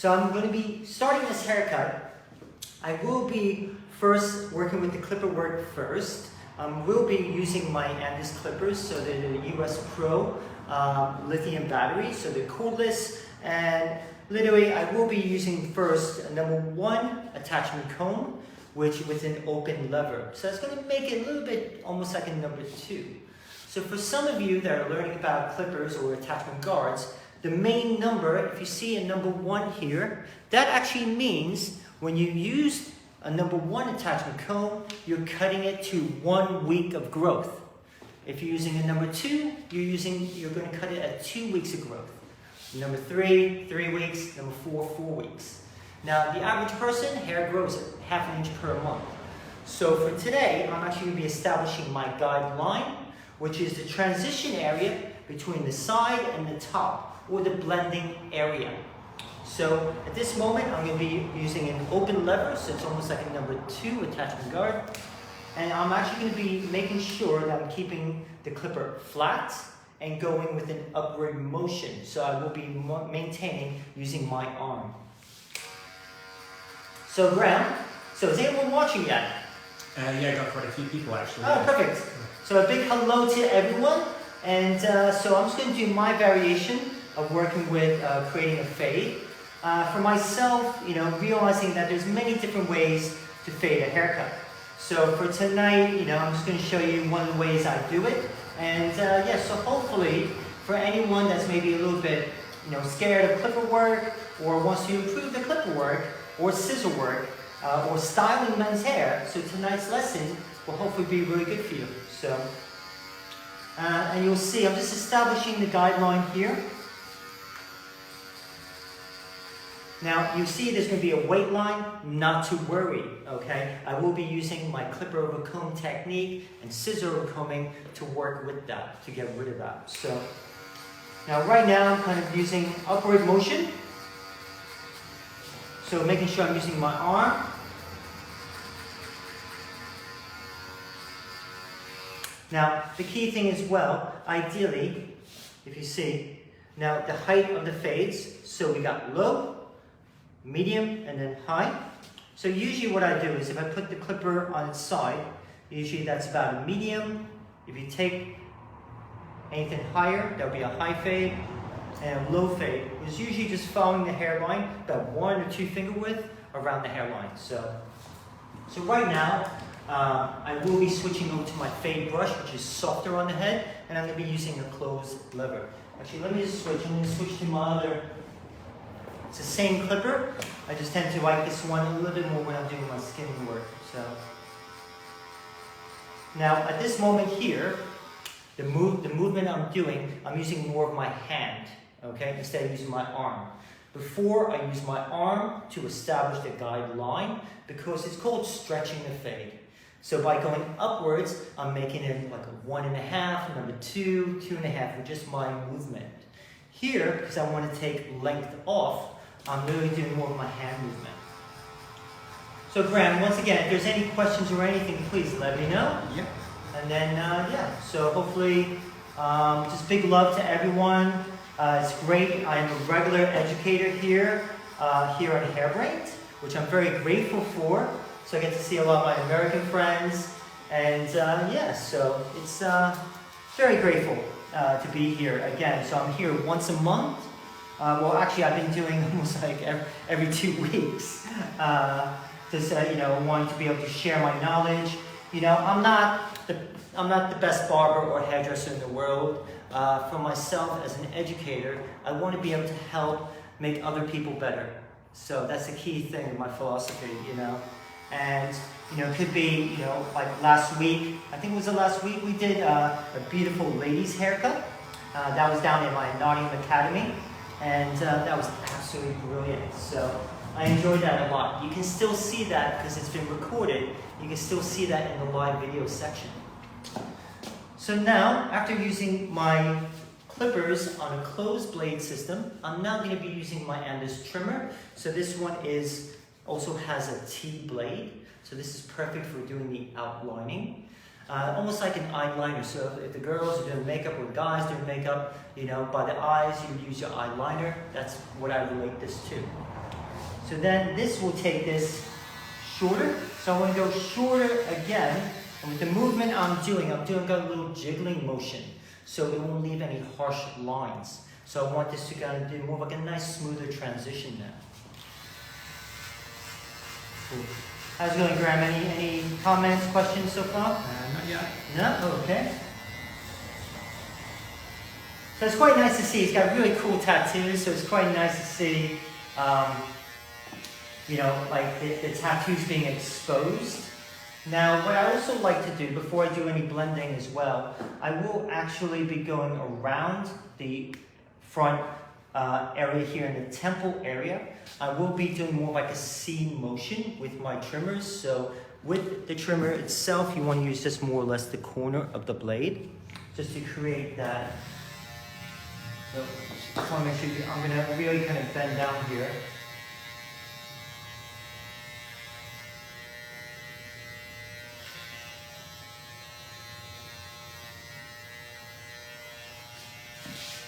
So I'm going to be starting this haircut. I will be first working with the clipper work first. We'll be using my Andis clippers, so they're the US Pro lithium battery, so they're cordless, and literally I will be using first a number 1 attachment comb, which with an open lever. So that's going to make it a little bit almost like a number 2. So for some of you that are learning about clippers or attachment guards, the main number, if you see a number 1 here, that actually means when you use a number 1 attachment comb, you're cutting it to 1 week of growth. If you're using a number 2, you're going to cut it at 2 weeks of growth. Number 3, 3 weeks. Number 4, 4 weeks. Now, the average person, hair grows at ½ an inch per month. So for today, I'm actually going to be establishing my guideline, which is the transition area between the side and the top, or the blending area. So at this moment, I'm going to be using an open lever, so it's almost like a number 2 attachment guard. And I'm actually going to be making sure that I'm keeping the clipper flat and going with an upward motion. So I will be maintaining using my arm. So Graham, so is anyone watching yet? Yeah, I got quite a few people actually. Oh, perfect. So a big hello to everyone. And so I'm just going to do my variation of working with creating a fade. For myself, realizing that there's many different ways to fade a haircut. So for tonight, I'm just going to show you one of the ways I do it. And yeah, so hopefully for anyone that's maybe a little bit, scared of clipper work or wants to improve the clipper work or scissor work or styling men's hair, so tonight's lesson will hopefully be really good for you. So, and you'll see I'm just establishing the guideline here. Now, you see there's going to be a weight line, not to worry, okay? I will be using my clipper over comb technique and scissor over combing to work with that, to get rid of that. So, now right now I'm kind of using upward motion. So making sure I'm using my arm. Now, the key thing as well, ideally, if you see, now the height of the fades, so we got low, medium, and then high. So usually what I do is if I put the clipper on its side, usually that's about a medium. If you take anything higher, that'll be a high fade, and a low fade is usually just following the hairline, about 1 or 2 finger width around the hairline. So right now, I will be switching over to my fade brush, which is softer on the head, and I'm going to be using a closed lever. Actually, let me just switch. I'm going to switch to my other. It's the same clipper. I just tend to like this one a little bit more when I'm doing my skinning work. So now at this moment here, the movement I'm doing, I'm using more of my hand, okay, instead of using my arm. Before I use my arm to establish the guideline because it's called stretching the fade. So by going upwards, I'm making it like a 1.5, number 2, 2.5 with just my movement. Here, because I want to take length off, I'm really doing more of my hand movement. So Graham, once again, if there's any questions or anything, please let me know. Yep. And then, yeah, so hopefully, just big love to everyone. It's great. I'm a regular educator here at Hairbrained, which I'm very grateful for. So I get to see a lot of my American friends. And yeah, so it's very grateful to be here again. So I'm here once a month. Well, actually, I've been doing almost like every 2 weeks. Just wanting to be able to share my knowledge. I'm not the best barber or hairdresser in the world. For myself as an educator, I want to be able to help make other people better. So that's the key thing in my philosophy, And it could be, like last week. I think it was the last week we did a beautiful ladies haircut. That was down in my Nottingham Academy. And that was absolutely brilliant. So I enjoyed that a lot. You can still see that because it's been recorded. You can still see that in the live video section. So now, after using my clippers on a closed blade system, I'm now going to be using my Andis trimmer. So this one also has a T blade. So this is perfect for doing the outlining. Almost like an eyeliner. So if the girls are doing makeup or guys doing makeup, by the eyes, you use your eyeliner. That's what I relate this to. So then this will take this shorter. So I'm going to go shorter again. And with the movement I'm doing got a little jiggling motion. So it won't leave any harsh lines. So I want this to kind of do more like a nice smoother transition now. Cool. How's it going, Graham? Any comments, questions so far? Not yet. No? Oh, okay. So it's quite nice to see. He's got really cool tattoos, so it's quite nice to see, you know, like the tattoos being exposed. Now, what I also like to do before I do any blending as well, I will actually be going around the front area here in the temple area. I will be doing more like a C motion with my trimmers. So with the trimmer itself, you want to use just more or less the corner of the blade, just to create that. So just want to make sure I'm going to really kind of bend down here.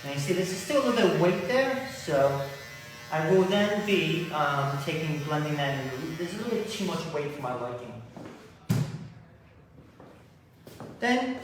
And you see this is still a little bit of weight there, so I will then be blending that in. There's a little bit too much weight for my liking. Then,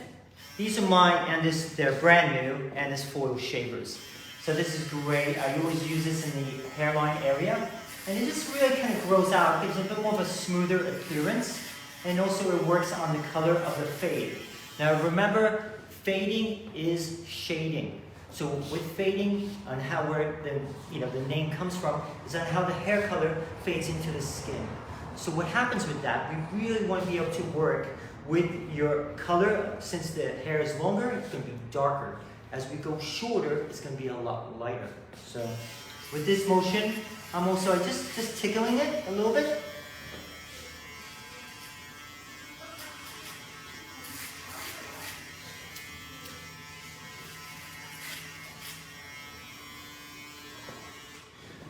these are mine, and they're brand new, and this foil shavers. So this is great. I always use this in the hairline area, and it just really kind of grows out, gives it a bit more of a smoother appearance, and also it works on the color of the fade. Now remember, fading is shading. So with fading, on how the name comes from, is on how the hair color fades into the skin. So what happens with that, we really want to be able to work with your color. Since the hair is longer, it's going to be darker. As we go shorter, it's going to be a lot lighter. So with this motion, I'm also just tickling it a little bit.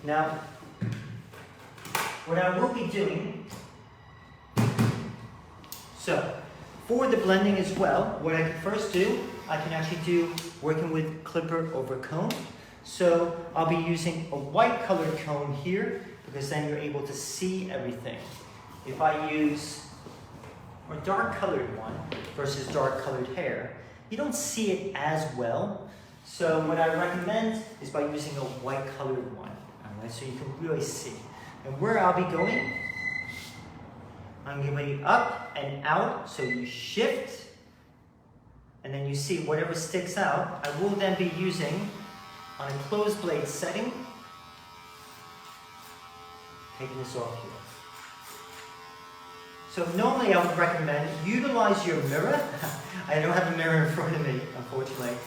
Now, what I will be doing, so for the blending as well, what I can first do, I can actually do working with clipper over comb. So I'll be using a white colored comb here, because then you're able to see everything. If I use a dark colored one versus dark colored hair, you don't see it as well. So what I recommend is by using a white colored one. So you can really see. And where I'll be going, I'm going up and out, so you shift, and then you see whatever sticks out. I will then be using, on a closed blade setting, taking this off here. So normally I would recommend utilize your mirror. I don't have a mirror in front of me, unfortunately,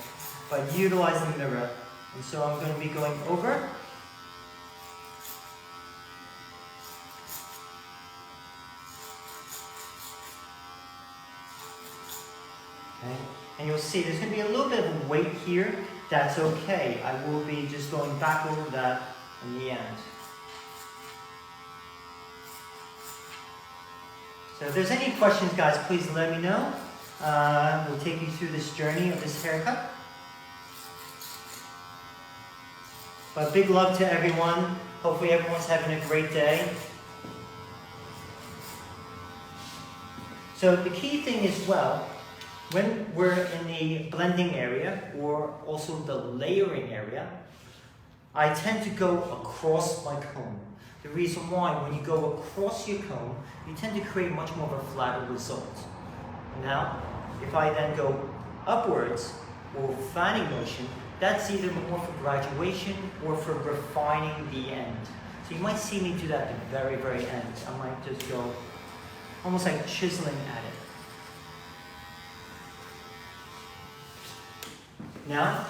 but utilize the mirror. And so I'm going to be going over. Okay. And you'll see there's going to be a little bit of weight here. That's okay. I will be just going back over that in the end. So if there's any questions, guys, please let me know. We'll take you through this journey of this haircut. But big love to everyone. Hopefully everyone's having a great day. So the key thing as well, when we're in the blending area or also the layering area, I tend to go across my comb. The reason why, when you go across your comb, you tend to create much more of a flatter result. Now, if I then go upwards or fanning motion, that's either more for graduation or for refining the end. So you might see me do that at the very, very end. I might just go almost like chiseling at it. Now,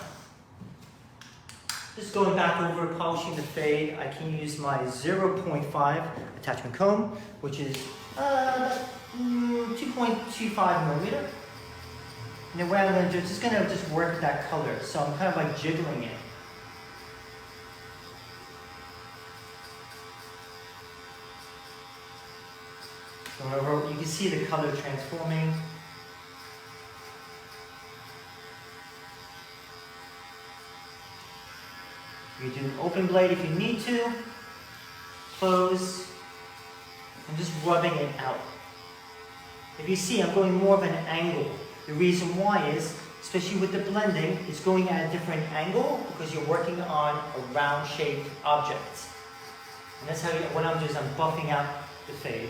just going back over, polishing the fade, I can use my 0.5 attachment comb, which is 2.25 millimeter. And then what I'm going to do is just going to work that color. So I'm kind of like jiggling it. So you can see the color transforming. You do an open blade if you need to. close, and just rubbing it out. If you see, I'm going more of an angle. The reason why is, especially with the blending, it's going at a different angle because you're working on a round-shaped object. And that's how what I'm doing is I'm buffing out the fade.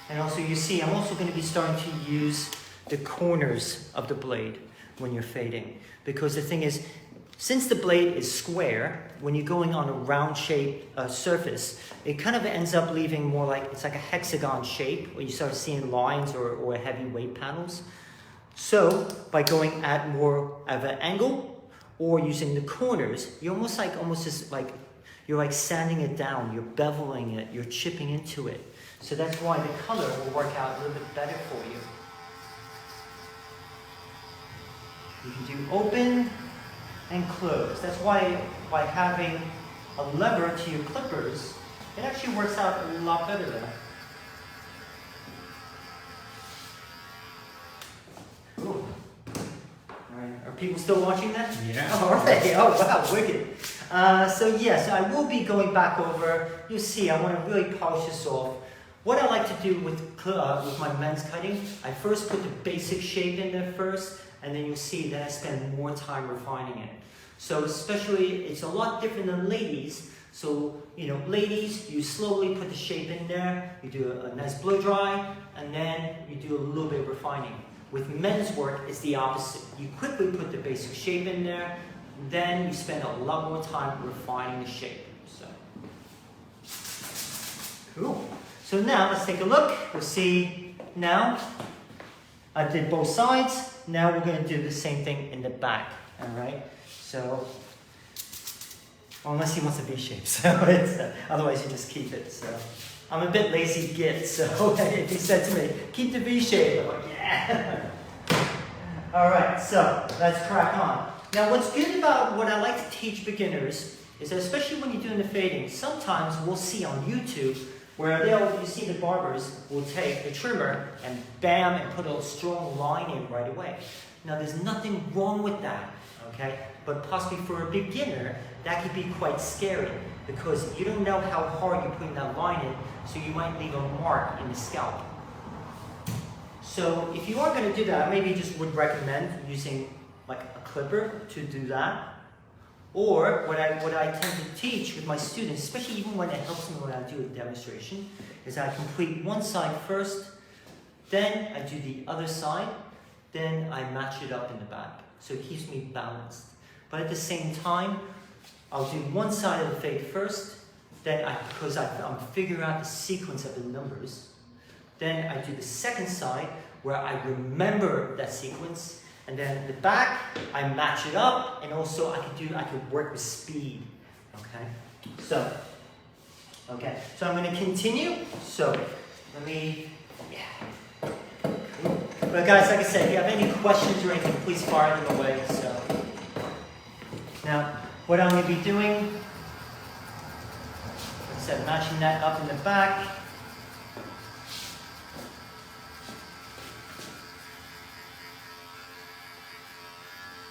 And also you see, I'm also going to be starting to use the corners of the blade when you're fading. Because the thing is, since the blade is square, when you're going on a round-shaped surface, it kind of ends up leaving more like, it's like a hexagon shape, where you start seeing lines or heavy weight panels. So, by going at more of an angle, or using the corners, you're almost just like, you're like sanding it down, you're beveling it, you're chipping into it. So that's why the color will work out a little bit better for you. You can do open and close. That's why by having a lever to your clippers, it actually works out a lot better there. Ooh. All right. Are people still watching that? Yeah. Oh, are they? Oh, wow, wicked. So yes, I will be going back over. You'll see, I want to really polish this off. What I like to do with my men's cutting, I first put the basic shape in there first, and then you'll see that I spend more time refining it. So especially, it's a lot different than ladies. So, you know, ladies, you slowly put the shape in there, you do a nice blow dry, and then you do a little bit of refining. With men's work, it's the opposite. You quickly put the basic shape in there, then you spend a lot more time refining the shape. So, cool. So now, let's take a look. We'll see now, I did both sides. Now we're going to do the same thing in the back, all right? So, unless he wants a V shape, so it's, otherwise you just keep it. So, I'm a bit lazy git, so if he said to me, keep the V shape, I'm like, yeah. All right, so let's crack on. Now, what's good about what I like to teach beginners is that especially when you're doing the fading, sometimes we'll see on YouTube where you see the barbers will take a trimmer and bam, and put a strong line in right away. Now, there's nothing wrong with that, okay? But possibly for a beginner, that could be quite scary because you don't know how hard you're putting that line in, so you might leave a mark in the scalp. So if you are going to do that, I maybe just would recommend using like a clipper to do that. Or what I tend to teach with my students, especially even when it helps me when I do a demonstration, is I complete one side first, then I do the other side, then I match it up in the back. So it keeps me balanced. But at the same time, I'll do one side of the fade first, then because I'm figuring out the sequence of the numbers, then I do the second side where I remember that sequence, and then the back, I match it up, and also I could work with speed, okay? So I'm gonna continue. So let me, yeah. But guys, like I said, if you have any questions or anything, please fire them away, so. Now, what I'm gonna be doing, like I said, matching that up in the back.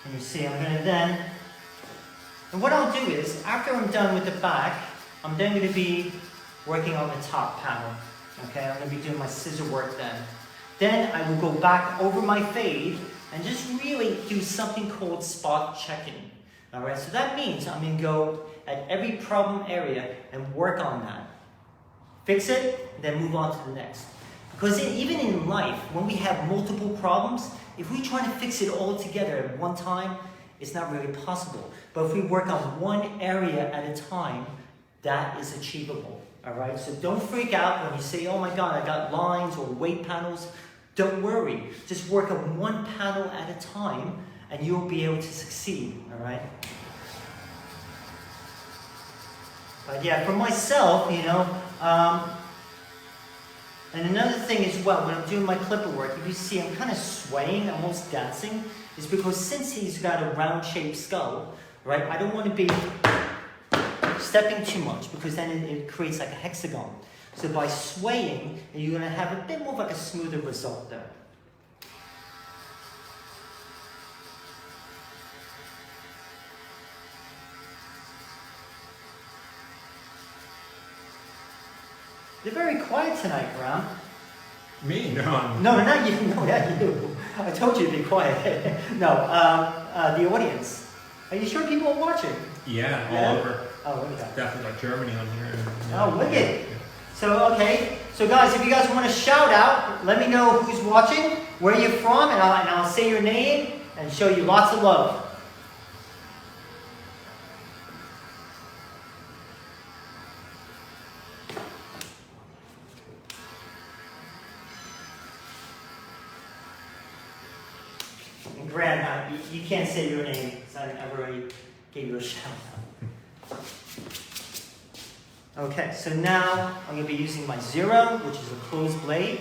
And you see, I'm going to then, and what I'll do is, after I'm done with the back, I'm then going to be working on the top panel. Okay, I'm going to be doing my scissor work then. Then I will go back over my fade and just really do something called spot checking. All right, so that means I'm going to go at every problem area and work on that. Fix it, then move on to the next. Because even in life, when we have multiple problems, if we try to fix it all together at one time, it's not really possible. But if we work on one area at a time, that is achievable, all right? So don't freak out when you say, oh my God, I got lines or weight panels. Don't worry, just work on one panel at a time and you'll be able to succeed, all right? But yeah, for myself, you know, and another thing as well, when I'm doing my clipper work, if you see I'm kind of swaying, almost dancing, is because since he's got a round-shaped skull, right, I don't want to be stepping too much because then it creates like a hexagon. So by swaying, you're going to have a bit more of like a smoother result there. You're very quiet tonight, Graham. Me? No. No, not you. No, not you. I told you to be quiet. No, the audience. Are you sure people are watching? Yeah, Yeah? all over. Oh, okay. It's definitely like Germany on here. And, Oh, wicked. yeah. So, okay. So, guys, if you guys want to shout out, let me know who's watching, where you're from, and I'll say your name and show you lots of love. And Graham, you can't say your name, because I already gave you a shout out. Okay, so now I'm going to be using my 0, which is a closed blade.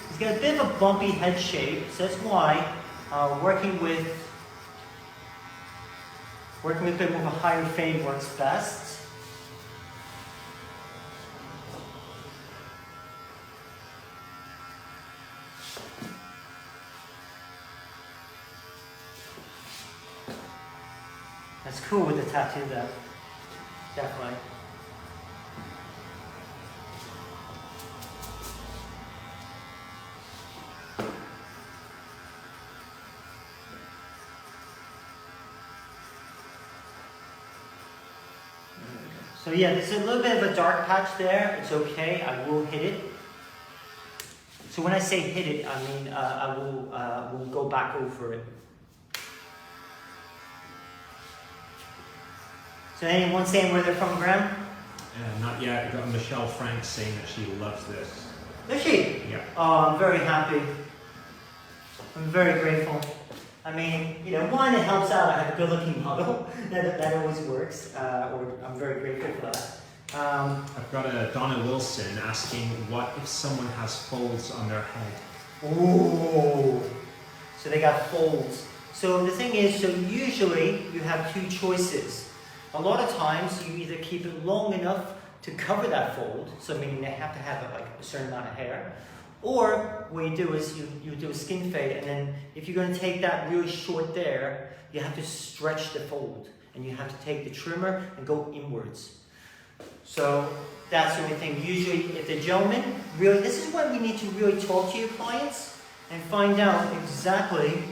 He's got a bit of a bumpy head shape, so that's why working with a bit more of a higher fade works best. That's cool with the tattoo though, definitely. So yeah, there's a little bit of a dark patch there. It's okay, I will hit it. So when I say hit it, I mean I will go back over it. So anyone saying where they're from, Graham? Not yet. I got Michelle Frank saying that she loves this. Is she? Yeah. Oh, I'm very happy. I'm very grateful. I mean, you know, one, it helps out. I have a good-looking model. that always works. Or I'm very grateful for that. I've got a Donna Wilson asking, what if someone has folds on their head? Ooh. So they got folds. So the thing is, so usually you have two choices. A lot of times you either keep it long enough to cover that fold, so meaning they have to have like a certain amount of hair, or what you do is you do a skin fade, and then if you're going to take that really short there, you have to stretch the fold, and you have to take the trimmer and go inwards. So that's the only thing. Usually if the gentleman, really, this is when we need to really talk to your clients and find out exactly,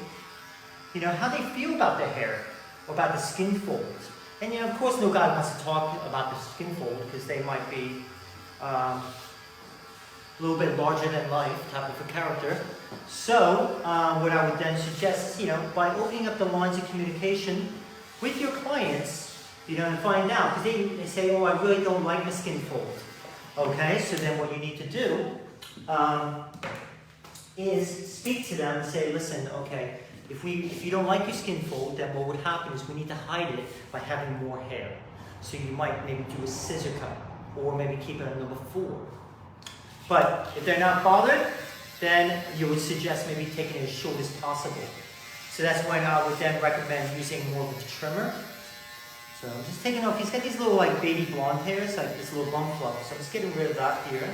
you know, how they feel about their hair, or about the skin folds. And you know, of course, no guy wants to talk about the skin fold because they might be a little bit larger than life type of a character. So what I would then suggest is, you know, by opening up the lines of communication with your clients, you know, and find out, because they say, oh, I really don't like the skin fold. Okay, so then what you need to do is speak to them and say, listen, okay, if you don't like your skin fold, then what would happen is we need to hide it by having more hair. So you might maybe do a scissor cut, or maybe keep it at number 4. But if they're not bothered, then you would suggest maybe taking it as short as possible. So that's when I would then recommend using more of a trimmer. So I'm just taking off, he's got these little like baby blonde hairs, like this little bum fluff. So I'm just getting rid of that here.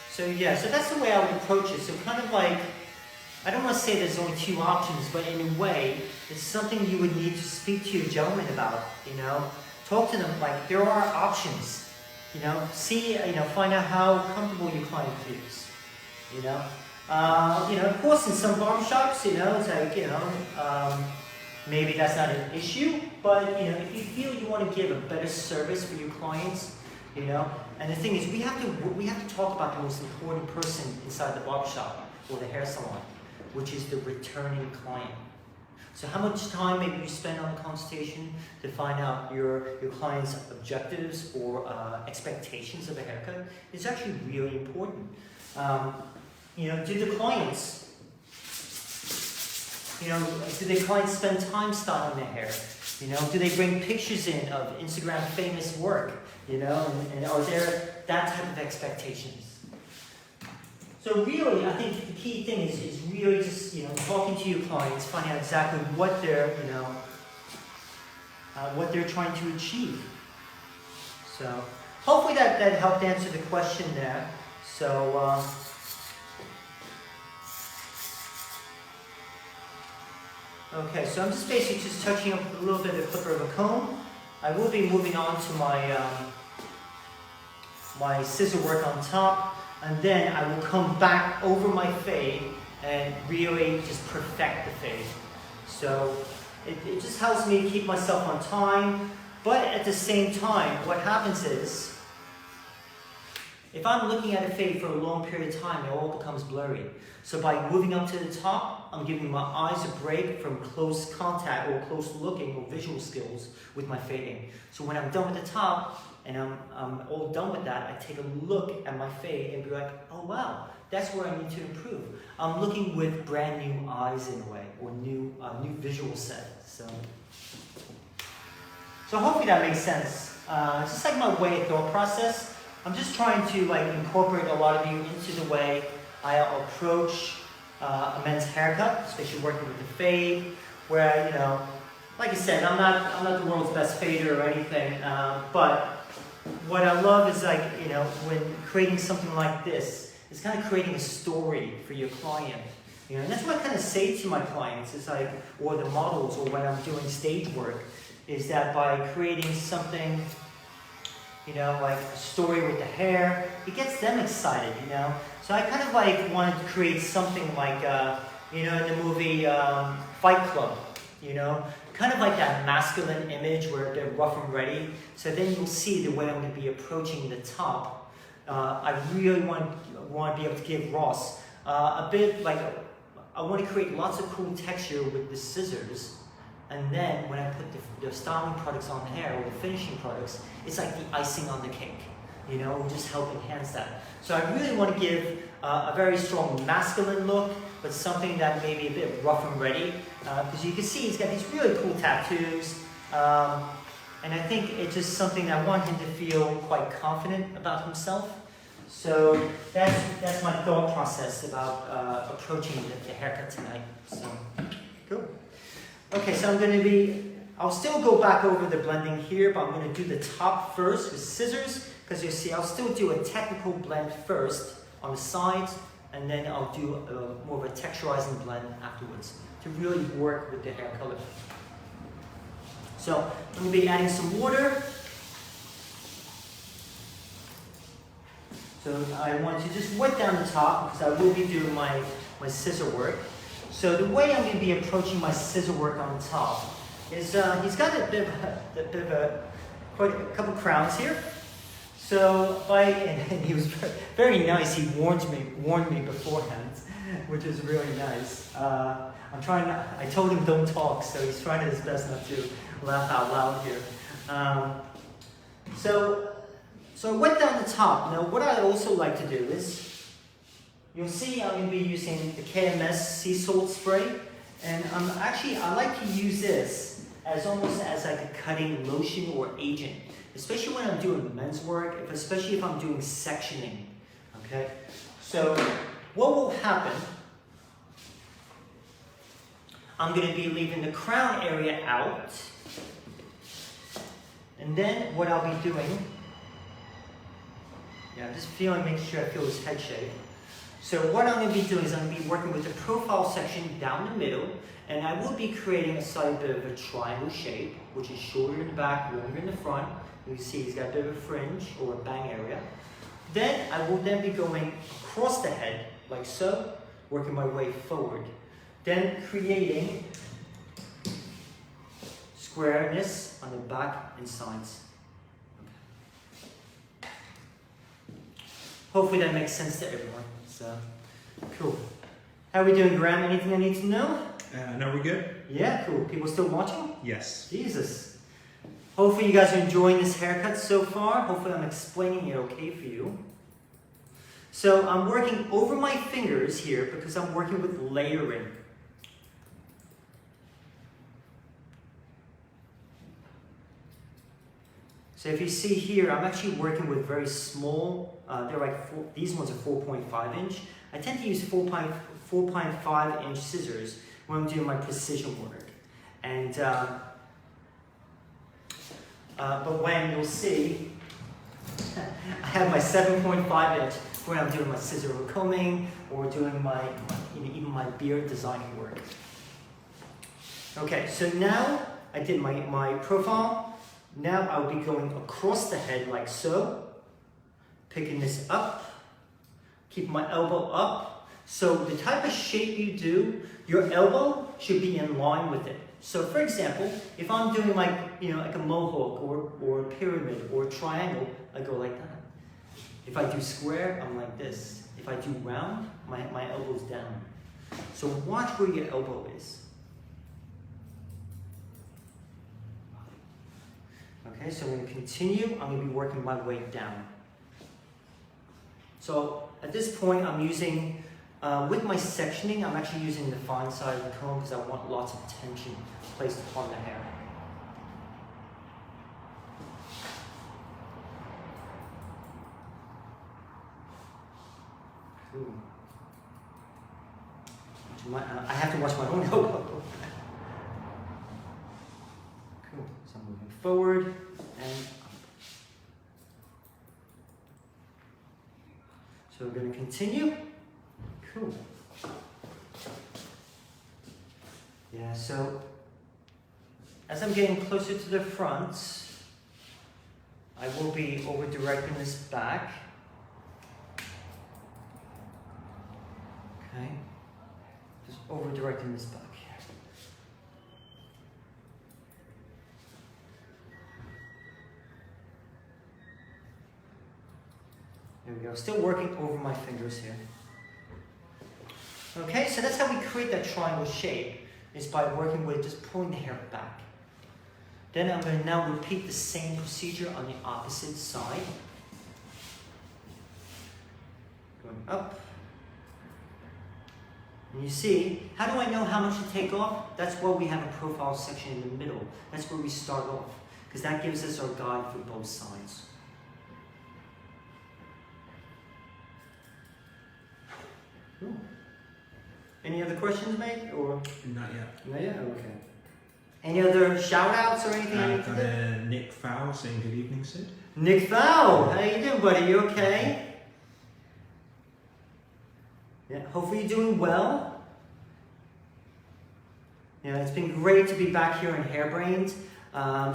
So yeah, so that's the way I would approach it. So kind of like, I don't want to say there's only 2 options, but in a way, it's something you would need to speak to your gentleman about, you know. Talk to them like there are options, you know. See, you know, find out how comfortable your client feels, you know. Of course, in some barbershops, you know, it's like, you know, maybe that's not an issue, but, you know, if you feel you want to give a better service for your clients, you know, and the thing is, we have to talk about the most important person inside the barbershop or the hair salon, which is the returning client. So how much time maybe you spend on the consultation to find out your client's objectives or expectations of a haircut is actually really important. You know, do the clients spend time styling their hair? You know, do they bring pictures in of Instagram famous work? You know, and are there that type of expectations? So really, I think the key thing is really just, you know, talking to your clients, finding out exactly what they're, you know, what they're trying to achieve. So hopefully that helped answer the question there. So, okay, so I'm just basically just touching up a little bit of the clipper of a comb. I will be moving on to my my scissor work on top, and then I will come back over my fade and really just perfect the fade. So it just helps me keep myself on time, but at the same time, what happens is, if I'm looking at a fade for a long period of time, it all becomes blurry. So by moving up to the top, I'm giving my eyes a break from close contact or close looking or visual skills with my fading. So when I'm done with the top, and I'm all done with that, I take a look at my fade and be like, oh wow, that's where I need to improve. I'm looking with brand new eyes in a way, or new visual set. So hopefully that makes sense. It's just like my way of thought process. I'm just trying to like incorporate a lot of you into the way I approach a men's haircut, especially working with the fade, where, you know, like I said, I'm not the world's best fader or anything, but what I love is, like, you know, when creating something like this, it's kind of creating a story for your client. You know, and that's what I kind of say to my clients, is like, or the models, or when I'm doing stage work, is that by creating something, you know, like a story with the hair, it gets them excited, you know. So I kind of like wanted to create something like, you know, in the movie Fight Club, you know, kind of like that masculine image where they're rough and ready. So then you'll see the way I'm going to be approaching the top. I really want to be able to give Ross a bit like, I want to create lots of cool texture with the scissors. And then when I put the styling products on the hair, or the finishing products, it's like the icing on the cake, you know, just help enhance that. So I really want to give a very strong masculine look, but something that may be a bit rough and ready, because you can see he's got these really cool tattoos, and I think it's just something I want him to feel quite confident about himself. So that's my thought process about approaching the haircut tonight. So, cool. Okay, so I'll still go back over the blending here, but I'm going to do the top first with scissors, because you see I'll still do a technical blend first on the sides, and then I'll do more of a texturizing blend afterwards to really work with the hair color. So I'm going to be adding some water. So I want to just wet down the top, because I will be doing my scissor work. So the way I'm going to be approaching my scissor work on top is he's got a bit of quite a couple crowns here. So and he was very nice. He warned me beforehand, which is really nice. I told him don't talk, so he's trying his best not to laugh out loud here. So I wet down the top. Now what I also like to do is, you'll see I'm going to be using the Kms Sea Salt Spray, and I like to use this as almost as like a cutting lotion or agent, especially when I'm doing men's work, especially if I'm doing sectioning, okay? So what will happen, I'm going to be leaving the crown area out, and then what I'll be doing, I'm just making sure I feel his head shape. So what I'm going to be doing is I'm going to be working with the profile section down the middle, and I will be creating a slight bit of a triangle shape, which is shorter in the back, longer in the front. You can see he's got a bit of a fringe or a bang area. Then I will then be going across the head, like so, working my way forward. Then creating squareness on the back and sides. Okay. Hopefully that makes sense to everyone. So, cool. How are we doing, Graham? Anything I need to know? No, we're good. Yeah, cool. People still watching? Yes. Jesus. Hopefully you guys are enjoying this haircut so far. Hopefully I'm explaining it okay for you. So I'm working over my fingers here because I'm working with layering. So if you see here, I'm actually working with very small, they're like these ones are 4.5 inch. I tend to use 4.5 inch scissors when I'm doing my precision work. And, but when you'll see, I have my 7.5 inch when I'm doing my scissor or combing or doing my even my beard designing work. Okay, so now I did my profile. Now I'll be going across the head like so, picking this up, keep my elbow up. So the type of shape you do, your elbow should be in line with it. So for example, if I'm doing like a mohawk or a pyramid or a triangle, I go like that. If I do square, I'm like this. If I do round, my elbow's down. So watch where your elbow is. Okay, so I'm going to continue. I'm going to be working my way down. So at this point, I'm using, with my sectioning, I'm actually using the fine side of the comb because I want lots of tension placed upon the hair. Cool. I have to watch my own elbow. Cool. So I'm moving forward and up. So we're going to continue. Cool. Yeah, so as I'm getting closer to the front, I will be over directing this back. Okay. Just over directing this back. There we go. Still working over my fingers here. Okay, so that's how we create that triangle shape, is by working with just pulling the hair back. Then I'm going to now repeat the same procedure on the opposite side. Going up. And you see, how do I know how much to take off? That's why we have a profile section in the middle. That's where we start off, because that gives us our guide for both sides. Cool. Any other questions, mate? Or Not yet. not yet? Okay. Any other shout outs or anything? I need to do? Nick Fowl saying good evening, Sid. Nick Fowl, how you doing, buddy? You okay? Yeah, hopefully you're doing well. Yeah, it's been great to be back here in Hairbrained.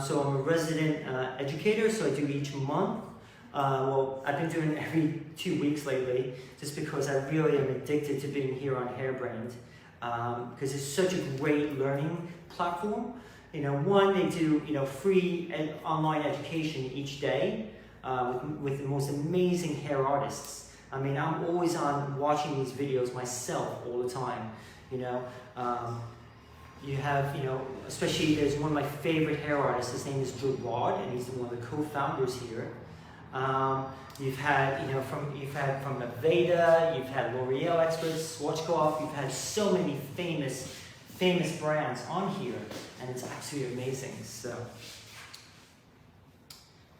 So I'm a resident educator, so I do each month. Well, I've been doing it every 2 weeks lately, just because I really am addicted to being here on Hairbrained, because it's such a great learning platform. One, they do free online education each day with the most amazing hair artists. I mean, I'm always on watching these videos myself all the time. You have, especially there's one of my favorite hair artists. His name is Gerard, and he's one of the co-founders here. You've had, from Aveda, you've had L'Oreal experts, Swatchcloth, you've had so many famous brands on here, and it's absolutely amazing. So,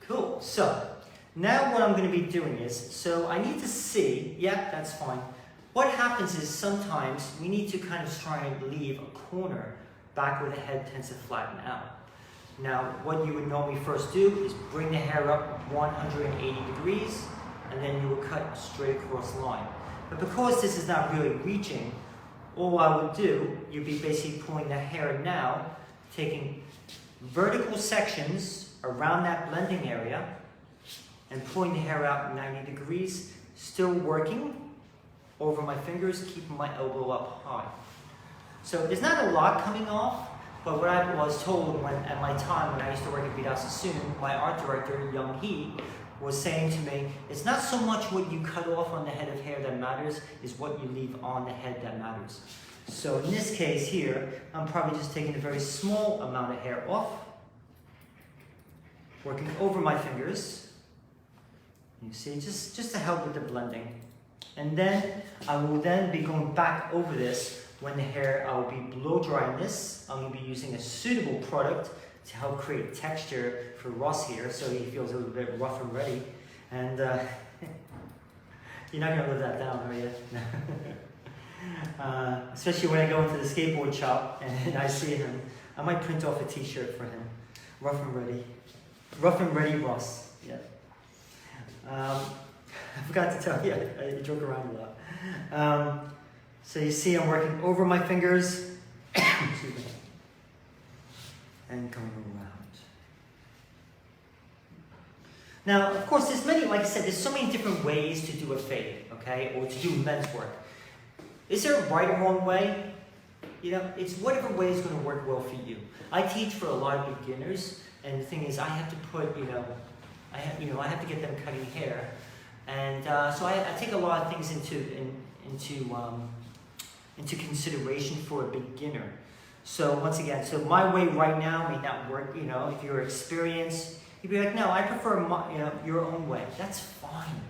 cool. So, now what I'm going to be doing is, so I need to see, yeah, that's fine. What happens is sometimes we need to kind of try and leave a corner back where the head tends to flatten out. Now, what you would normally first do is bring the hair up 180 degrees, and then you will cut straight across the line. But because this is not really reaching, all I would do, you'd be basically pulling the hair now, taking vertical sections around that blending area, and pulling the hair out 90 degrees, still working over my fingers, keeping my elbow up high. So there's not a lot coming off, but what I was told at my time when I used to work at Vidal Sassoon, my art director, Young Hee, was saying to me, it's not so much what you cut off on the head of hair that matters, is what you leave on the head that matters. So in this case here, I'm probably just taking a very small amount of hair off, working over my fingers. You see, just to help with the blending. And then I will then be going back over this. When the hair, I will be blow drying this. I'm going to be using a suitable product to help create texture for Ross here, so he feels a little bit rough and ready. And you're not going to live that down, are you? Especially when I go into the skateboard shop and I see him. I might print off a t-shirt for him. Rough and ready. Rough and ready Ross. Yeah. I forgot to tell you, I joke around a lot. So you see I'm working over my fingers, excuse me, and going around. Now, of course, there's many, like I said, there's so many different ways to do a fade, okay, or to do men's work. Is there a right or wrong way? You know, it's whatever way is going to work well for you. I teach for a lot of beginners, and the thing is, I have to put, I have to get them cutting hair, and so I take a lot of things into consideration for a beginner. So once again, so my way right now may not work. You know, if you're experienced, you'd be like, no, I prefer your own way. That's fine.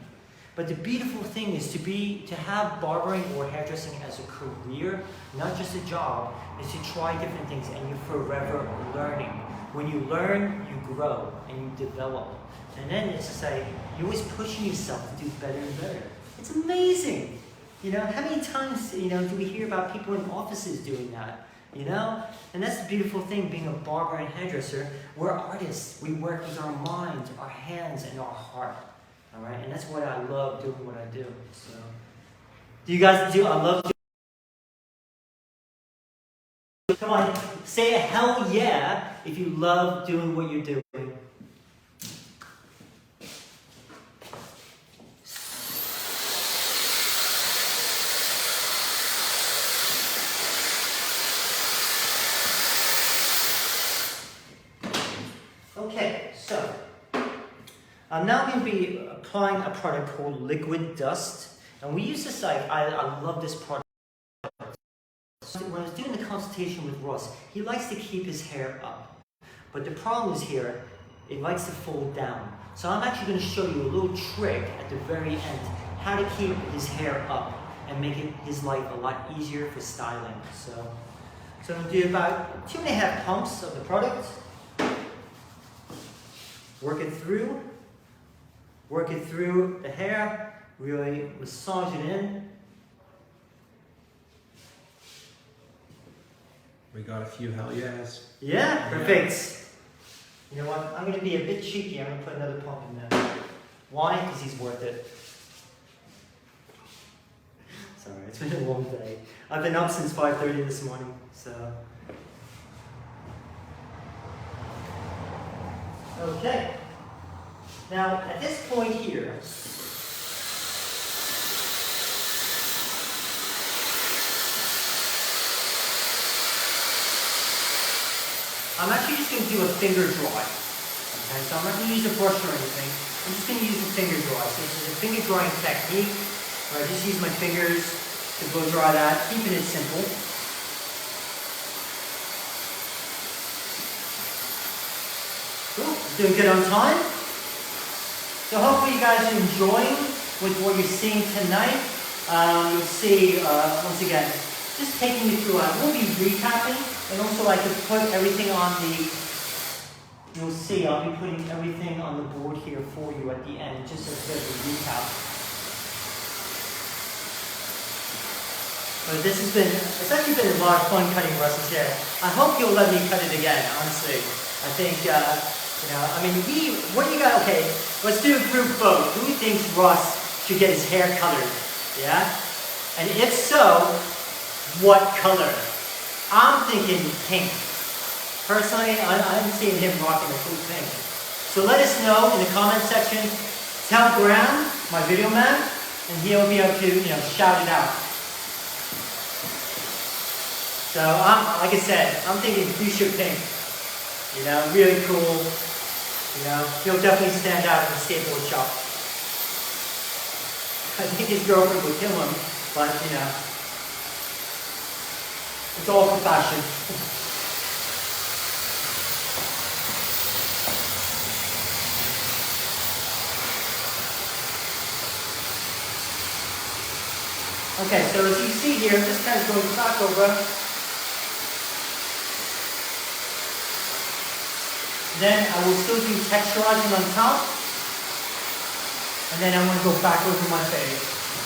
But the beautiful thing is to have barbering or hairdressing as a career, not just a job, is to try different things, and you're forever learning. When you learn, you grow and you develop. And then it's just like, you're always pushing yourself to do better and better. It's amazing. You know, how many times, do we hear about people in offices doing that? You know? And that's the beautiful thing, being a barber and hairdresser. We're artists. We work with our minds, our hands, and our heart. All right? And that's what I love doing what I do. So, do you guys do? I love doing. Come on, say a hell yeah if you love doing what you're doing. Okay, so now I'm going to be applying a product called Liquid Dust, and we use this. I love this product. When I was doing the consultation with Ross, he likes to keep his hair up, but the problem is here, it likes to fold down. So I'm actually going to show you a little trick at the very end, how to keep his hair up and make his life a lot easier for styling. So I'm going to do about 2.5 pumps of the product. Work it through the hair, really massage it in. We got a few hell yes. Yeah, perfect. You know what? I'm going to be a bit cheeky. I'm going to put another pump in there. Why? Because he's worth it. Sorry, it's been a long day. I've been up since 5:30 this morning, so. Okay. Now, at this point here, I'm actually just going to do a finger dry. Okay, so I'm not going to use a brush or anything. I'm just going to use a finger dry. So this is a finger drying technique where I just use my fingers to blow dry that, keeping it simple. Cool, doing good on time. So hopefully you guys are enjoying with what you're seeing tonight. You'll see, once again, just taking me through, I will be recapping, and also I could put everything on you'll see, I'll be putting everything on the board here for you at the end, just as a bit of a recap. But it's actually been a lot of fun cutting Russ's hair. I hope you'll let me cut it again, honestly. I think, what do you got? Okay, let's do a group vote. Who thinks Russ should get his hair colored? Yeah? And if so, what color? I'm thinking pink. Personally, I'm seeing him rocking a cool pink. So let us know in the comment section. Tell Graham, my video man, and he'll be able to, shout it out. So like I said, I'm thinking fuchsia pink. Really cool. He'll definitely stand out in the skateboard shop. I think his girlfriend would kill him, but it's all for fashion. Okay, so as you see here, this kind of goes back over. Then I will still do texturizing on top. And then I'm going to go back over my face.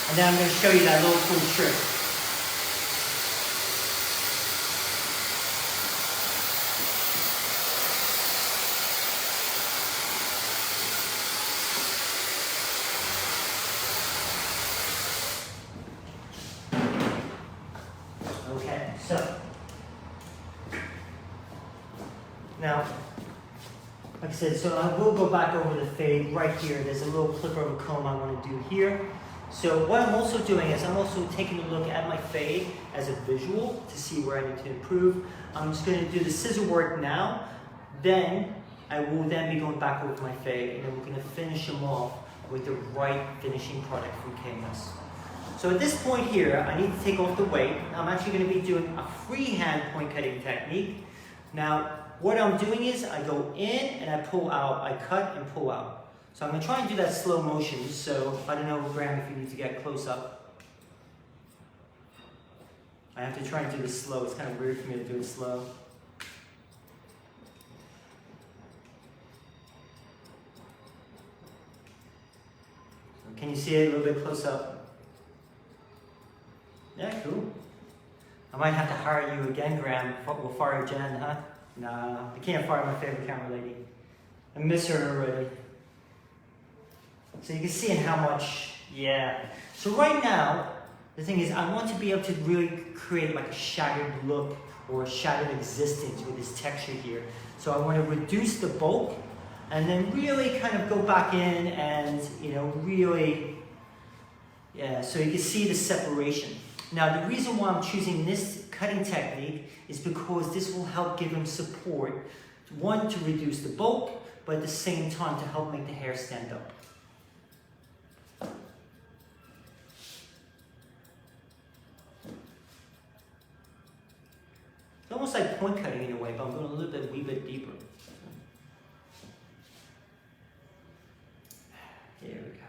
And then I'm going to show you that little cool trick. now, like I said, so I will go back over the fade right here. There's a little clipper of a comb I want to do here. So what I'm also doing is I'm also taking a look at my fade as a visual to see where I need to improve. I'm just going to do the scissor work now. Then I will then be going back over my fade, and then we're going to finish them off with the right finishing product from Kms. So at this point here, I need to take off the weight. I'm actually going to be doing a freehand point cutting technique. Now, what I'm doing is I go in and I pull out, I cut and pull out. So I'm going to try and do that slow motion. So I don't know, Graham, if you need to get close up. I have to try and do this slow. It's kind of weird for me to do it slow. So can you see it a little bit close up? Yeah, cool. I might have to hire you again, Graham. We'll fire Jen, huh? Nah, I can't fire my favorite camera lady. I miss her already. So you can see in how much, yeah. So right now, the thing is I want to be able to really create like a shattered look or a shattered existence with this texture here. So I want to reduce the bulk and then really kind of go back in and, you know, really, yeah, so you can see the separation. Now, the reason why I'm choosing this cutting technique is because this will help give him support. One, to reduce the bulk, but at the same time to help make the hair stand up. It's almost like point cutting in a way, but I'm going a little bit, wee bit deeper. Here we go.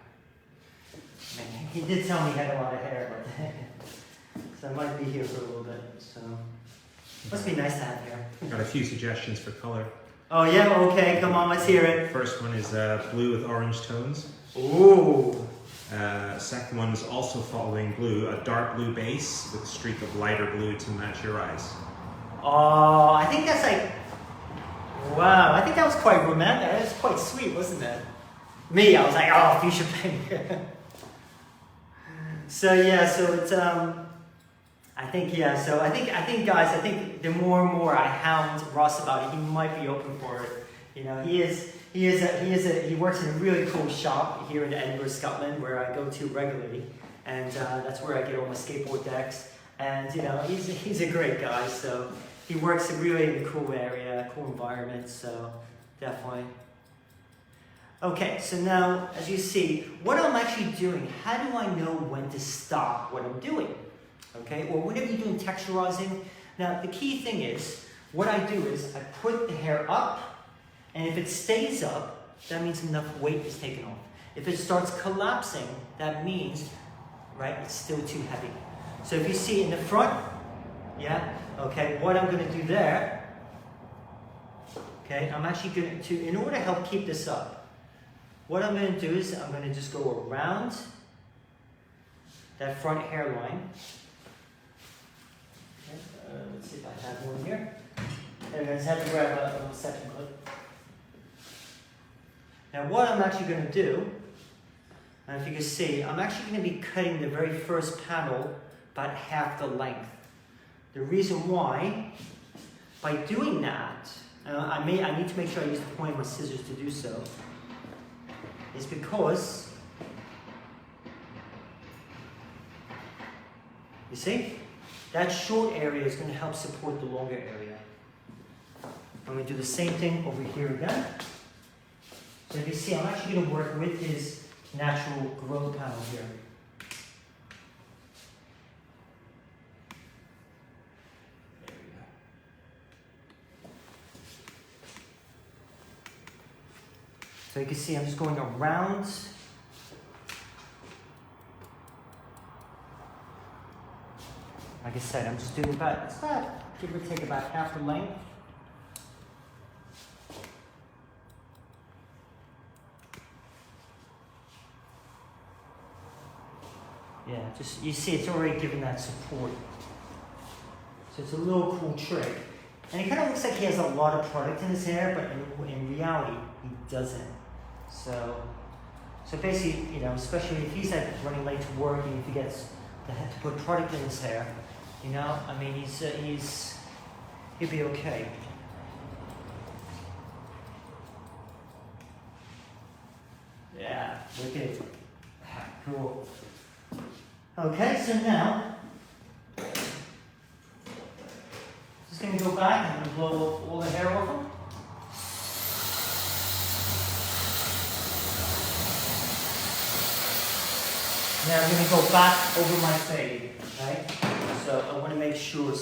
Man, he did tell me he had a lot of hair, but so I might be here for a little bit. So must be nice to have hair. I've got a few suggestions for color. Oh yeah, okay, come on, let's hear it. First one is blue with orange tones. Ooh. Second one is also following blue, a dark blue base with a streak of lighter blue to match your eyes. Oh, I think that's like, wow, I think that was quite romantic. That was quite sweet, wasn't it? Me, I was like, oh, fuchsia pink. So yeah, so it's I think guys, I think the more and more I hound Ross about it, he might be open for it. You know, he works in a really cool shop here in Edinburgh, Scotland, where I go to regularly, and that's where I get all my skateboard decks. And you know, he's a great guy. So he works really in a cool area, cool environment. So definitely. Okay, so now as you see, what I'm actually doing, how do I know when to stop what I'm doing? Okay, or whenever you're doing texturizing. Now the key thing is, what I do is I put the hair up, and if it stays up, that means enough weight is taken off. If it starts collapsing, that means, right, it's still too heavy. So if you see in the front, yeah, okay, what I'm going to do there, okay, I'm actually going to, in order to help keep this up, what I'm going to do is I'm going to just go around that front hairline. Okay, let's see if I have one here. And I just have to grab a second clip. Now what I'm actually going to do, and if you can see, I'm actually going to be cutting the very first panel about half the length. The reason why, by doing that, I need to make sure I use the point of my scissors to do so, is because, you see, that short area is going to help support the longer area. I'm going to do the same thing over here again. So if you see, I'm actually going to work with his natural growth panel here. There we go. So you can see I'm just going around. Like I said, I'm just doing about, give or take about half the length. Yeah, just, you see it's already given that support. So it's a little cool trick. And it kind of looks like he has a lot of product in his hair, but in reality, he doesn't. So basically, you know, especially if he's like running late to work and if he gets to put product in his hair, you know, I mean, he'll be okay. Yeah, wicked. Cool. Okay, so now, just gonna go back and blow all the hair off them. Now I'm gonna go back over my fade, okay? So I wanna make sure,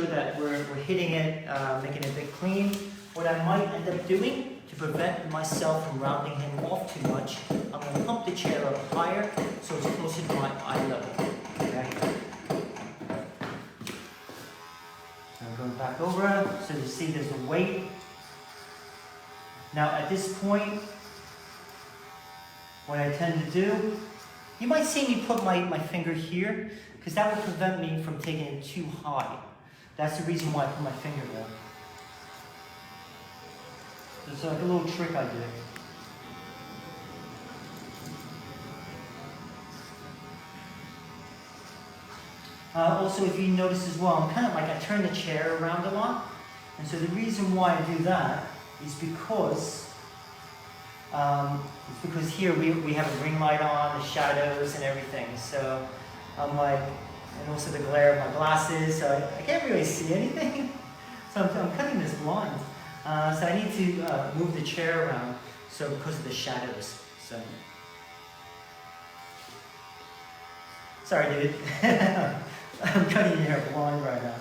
that we're hitting it, making it a bit clean. What I might end up doing to prevent myself from rounding him off too much, I'm gonna pump the chair up higher so it's closer to my eye level, okay? So I'm going back over, so you see there's a weight. Now at this point, what I tend to do, you might see me put my finger here, because that will prevent me from taking it too high. That's the reason why I put my finger there. It's like a little trick I do. Also, if you notice as well, I'm kind of like, I turn the chair around a lot. And so the reason why I do that is because here we have a ring light on, the shadows and everything. So I'm like, and also the glare of my glasses, so I can't really see anything. So I'm cutting this blind. So I need to move the chair around, so because of the shadows. So sorry, dude. I'm cutting your hair blind right now.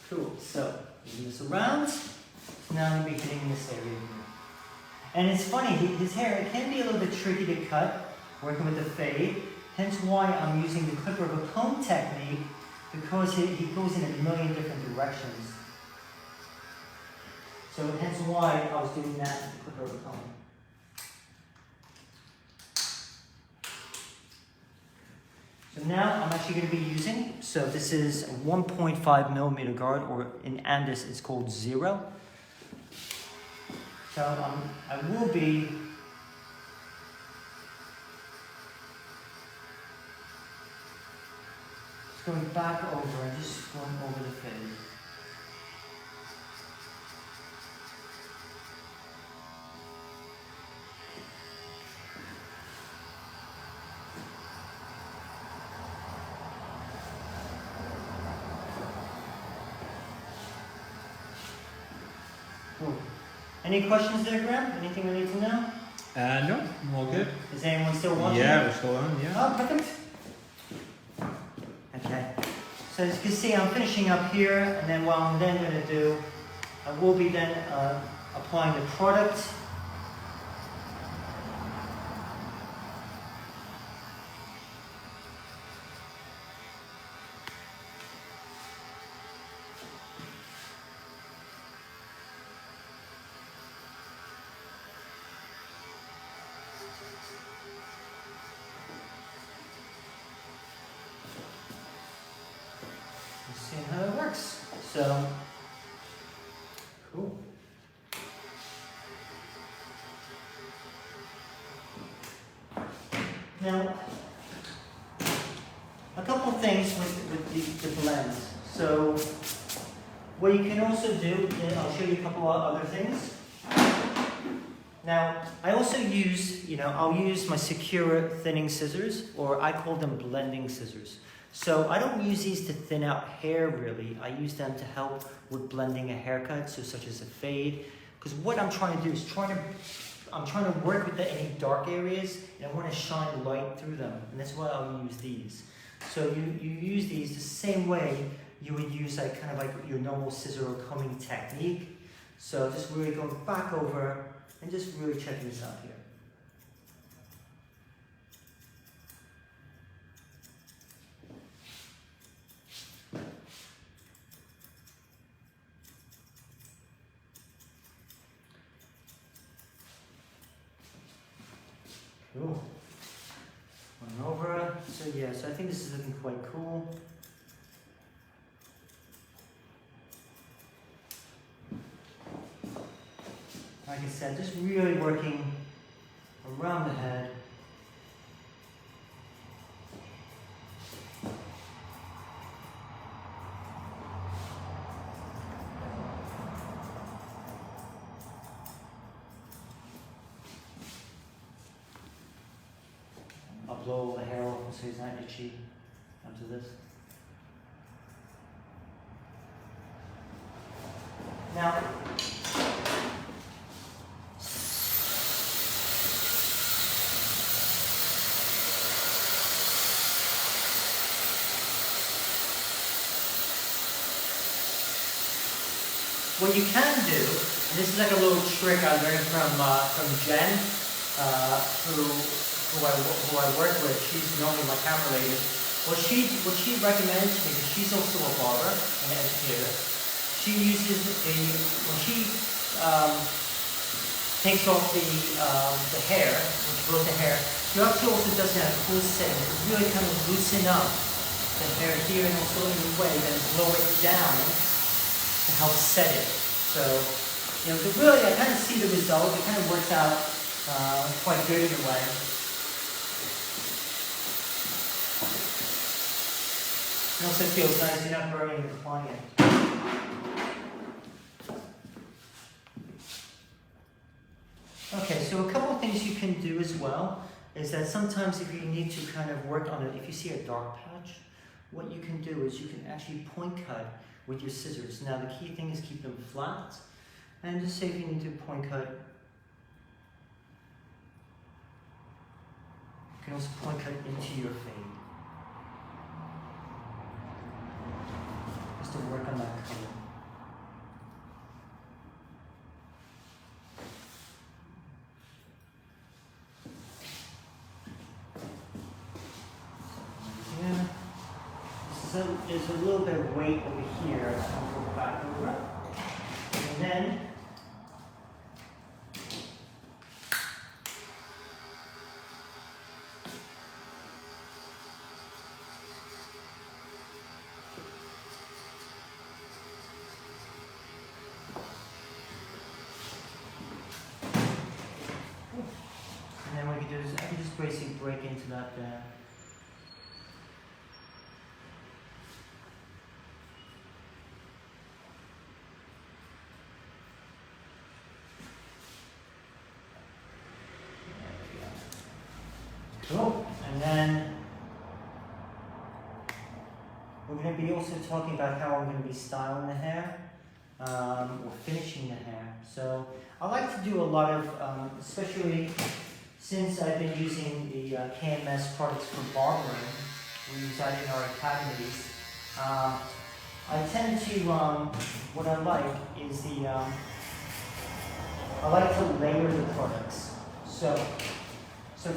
Cool. So move this around. Now I'm going to be hitting this area here. And it's funny, his hair, it can be a little bit tricky to cut, working with the fade. Hence why I'm using the clipper of a comb technique, because he goes in a million different directions. So hence why I was doing that with the clipper of a comb. So now I'm actually going to be using, so this is a 1.5 millimeter guard, or in Andis it's called 0. So I will be just going back over and just going over the fade. Cool. Any questions there, Graham? Anything we need to know? No, I'm all good. Is anyone still watching? Yeah, we're still on, yeah. Oh, perfect. Okay. So as you can see, I'm finishing up here, and then what I'm then going to do, I will be then applying the product. See how it works. So, cool. Now, a couple of things with the blends. So, what you can also do, and I'll show you a couple of other things. Now, I also use, I'll use my Secura thinning scissors, or I call them blending scissors. So I don't use these to thin out hair really. I use them to help with blending a haircut, so such as a fade. Because what I'm trying to do is I'm trying to work with any dark areas, and I want to shine light through them. And that's why I'll use these. So you use these the same way you would use like your normal scissor or combing technique. So just really going back over and just really checking this out here. Cool. One over. So yeah, so I think this is looking quite cool. Like I said, just really working around the head. blow all the hair off so he's not itchy after this. Now, what you can do, and this is like a little trick I learned from Jen, who I work with. She's normally my camera lady. What she recommends to me, because she's also a barber and an educator, she uses when she takes off the hair, when she blows the hair, she actually also does that cool setting to really kind of loosen up the hair here and also in a way, then blow it down to help set it. So, you know, really, I kind of see the result. It kind of works out quite good in a way. It also feels nice. You're not burning the client. Okay, so a couple of things you can do as well is that sometimes if you need to kind of work on it, if you see a dark patch, what you can do is you can actually point cut with your scissors. Now the key thing is keep them flat, and just say if you need to point cut, you can also point cut into your fade. Just to work on that color. Yeah. So there's a little bit of weight over here, so I'll go back over. And then what I can do is I can just basically break into that there. Cool. And then we're going to be also talking about how I'm going to be styling the hair or finishing the hair. So I like to do a lot of, especially since I've been using the Kms products for barbering, we use that in our academies. I tend to, what I like is I like to layer the products. So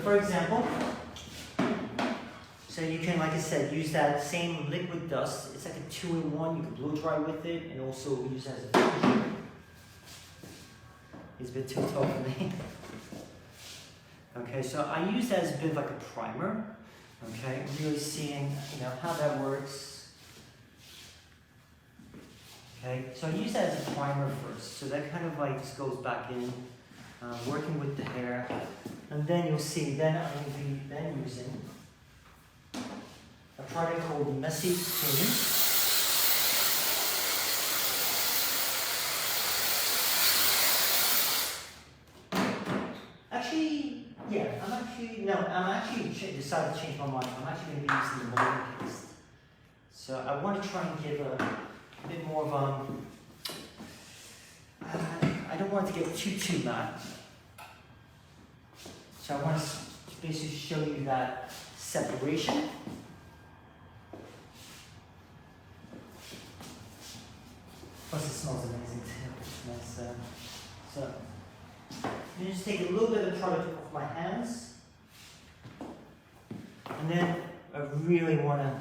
for example, so you can, like I said, use that same liquid dust. It's like a 2-in-1. You can blow dry with it and also use it as a finisher. It's a bit too tall for me. Okay, so I use that as a bit of like a primer. Okay, really seeing, you know, how that works. Okay, so I use that as a primer first. So that kind of like just goes back in, working with the hair. And then you'll see, then I'm going to be then using a product called Messy Cream. Actually, yeah, I'm actually decided to change my mind. I'm actually going to be using the molding paste. So I want to try and give a bit more of I don't want it to get too matte. So I want to basically show you that separation. Plus it smells amazing too. It's nice. So you just take a little bit of the product off my hands. And then I really want to...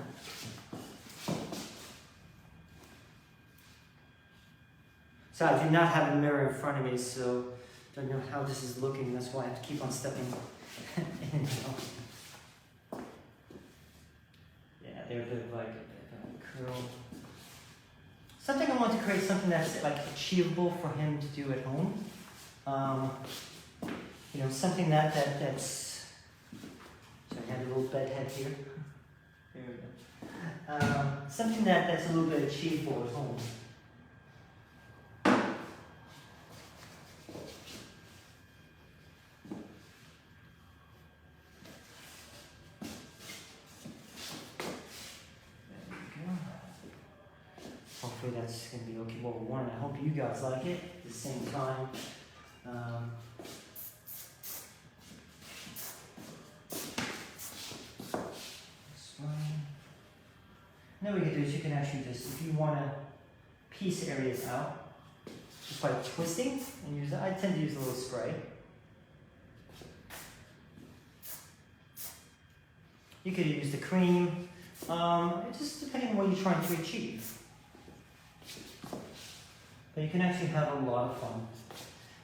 So I do not have a mirror in front of me, so don't know how this is looking. That's why I have to keep on stepping in and out. Yeah, they're a bit like a curl. Something I want to create, something that's like achievable for him to do at home. You know, something that's. So I have a little bed head here. There we go. Something that's a little bit achievable at home. that's going to be okay. Well, one, I hope you guys like it at the same time. This one. And then what you can do is you can actually just, if you want to piece areas out, just by twisting and use it. I tend to use a little spray. You could use the cream, just depending on what you're trying to achieve. But you can actually have a lot of fun.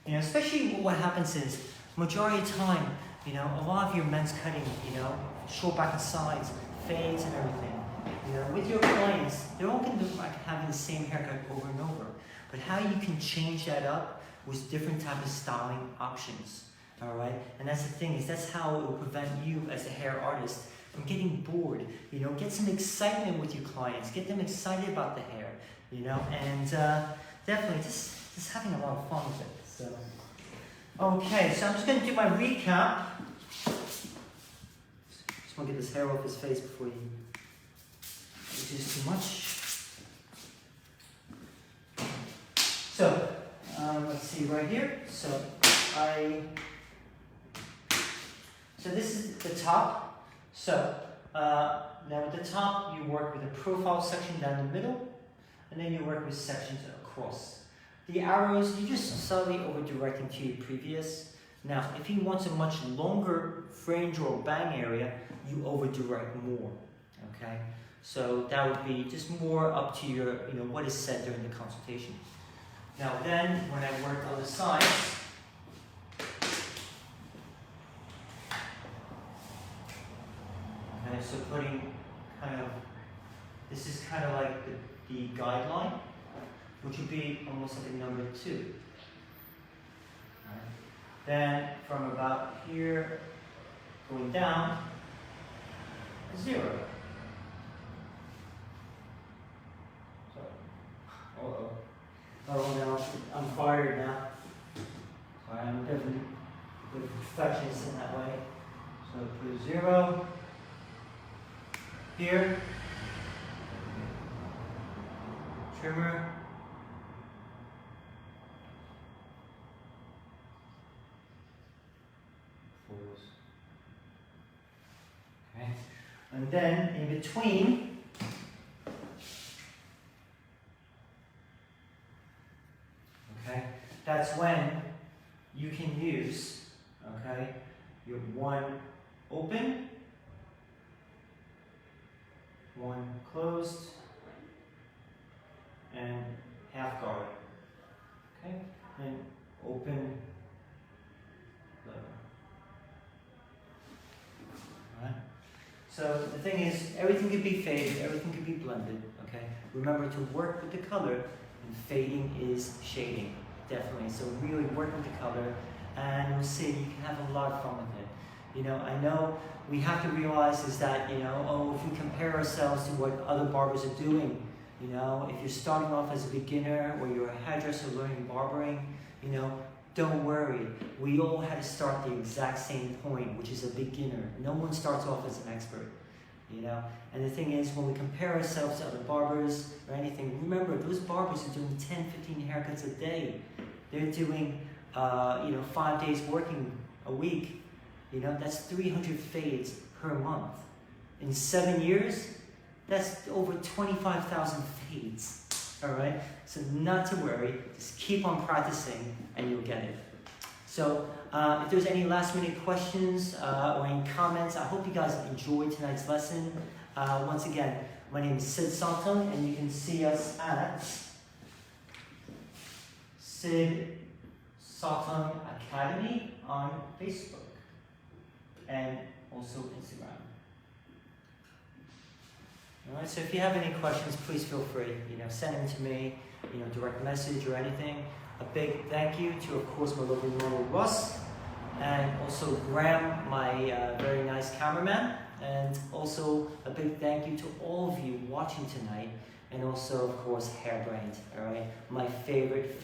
You know, especially what happens is, majority of the time, you know, a lot of your men's cutting, you know, short back and sides, fades and everything. You know, with your clients, they're all going to be like having the same haircut over and over. But how you can change that up with different type of styling options. All right, and that's the thing, is that's how it will prevent you as a hair artist from getting bored. You know, get some excitement with your clients, get them excited about the hair, you know, and definitely just having a lot of fun with it. So, okay, so I'm just going to do my recap. Just want to get this hair off his face before you do too much. So, let's see right here. So this is the top. So now with the top, you work with a profile section down the middle, and then you work with sections across. The arrows, you just slightly over directing to your previous. Now, if you want a much longer fringe or bang area, you over direct more. Okay, so that would be just more up to your, you know, what is said during the consultation. Now then, when I work on the sides, okay, so putting kind of, this is kind of like the guideline, which would be almost like a number 2. Right. Then from about here, going down, 0. So, oh no, I'm fired now. Sorry, I'm definitely a perfectionist in that way. So put a 0 here. Trimmer. Okay. And then in between, okay, that's when you can use, okay, your one open, one closed, and half guard. Okay, and open, lever. Alright. So the thing is, everything could be faded, everything could be blended. Okay. Remember to work with the color, and fading is shading. Definitely. So really work with the color, and we'll see. You can have a lot of fun with it. You know, I know we have to realize is that, you know, oh, if we compare ourselves to what other barbers are doing, you know, if you're starting off as a beginner or you're a hairdresser learning barbering, you know, don't worry. We all had to start the exact same point, which is a beginner. No one starts off as an expert, you know. And the thing is, when we compare ourselves to other barbers or anything, remember, those barbers are doing 10, 15 haircuts a day. They're doing, you know, 5 days working a week. You know, that's 300 fades per month. In 7 years, that's over 25,000 fades. All right? So not to worry, just keep on practicing and you'll get it. So if there's any last minute questions or any comments, I hope you guys enjoyed tonight's lesson. Once again, my name is Sid Salton, and you can see us at Sid Salton Academy on Facebook and also Instagram. All right, so if you have any questions, please feel free, you know, send them to me, you know, direct message or anything. A big thank you to, of course, my lovely model Russ, and also Graham, my very nice cameraman, and also a big thank you to all of you watching tonight, and also, of course, Hairbrained, all right, my favorite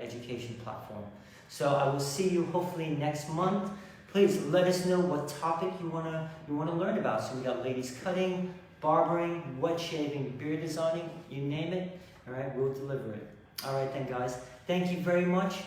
education platform. So I will see you hopefully next month. Please let us know what topic you wanna learn about. So we got ladies cutting, barbering, wet shaving, beard designing, you name it. All right, we'll deliver it. All right then, guys. Thank you very much.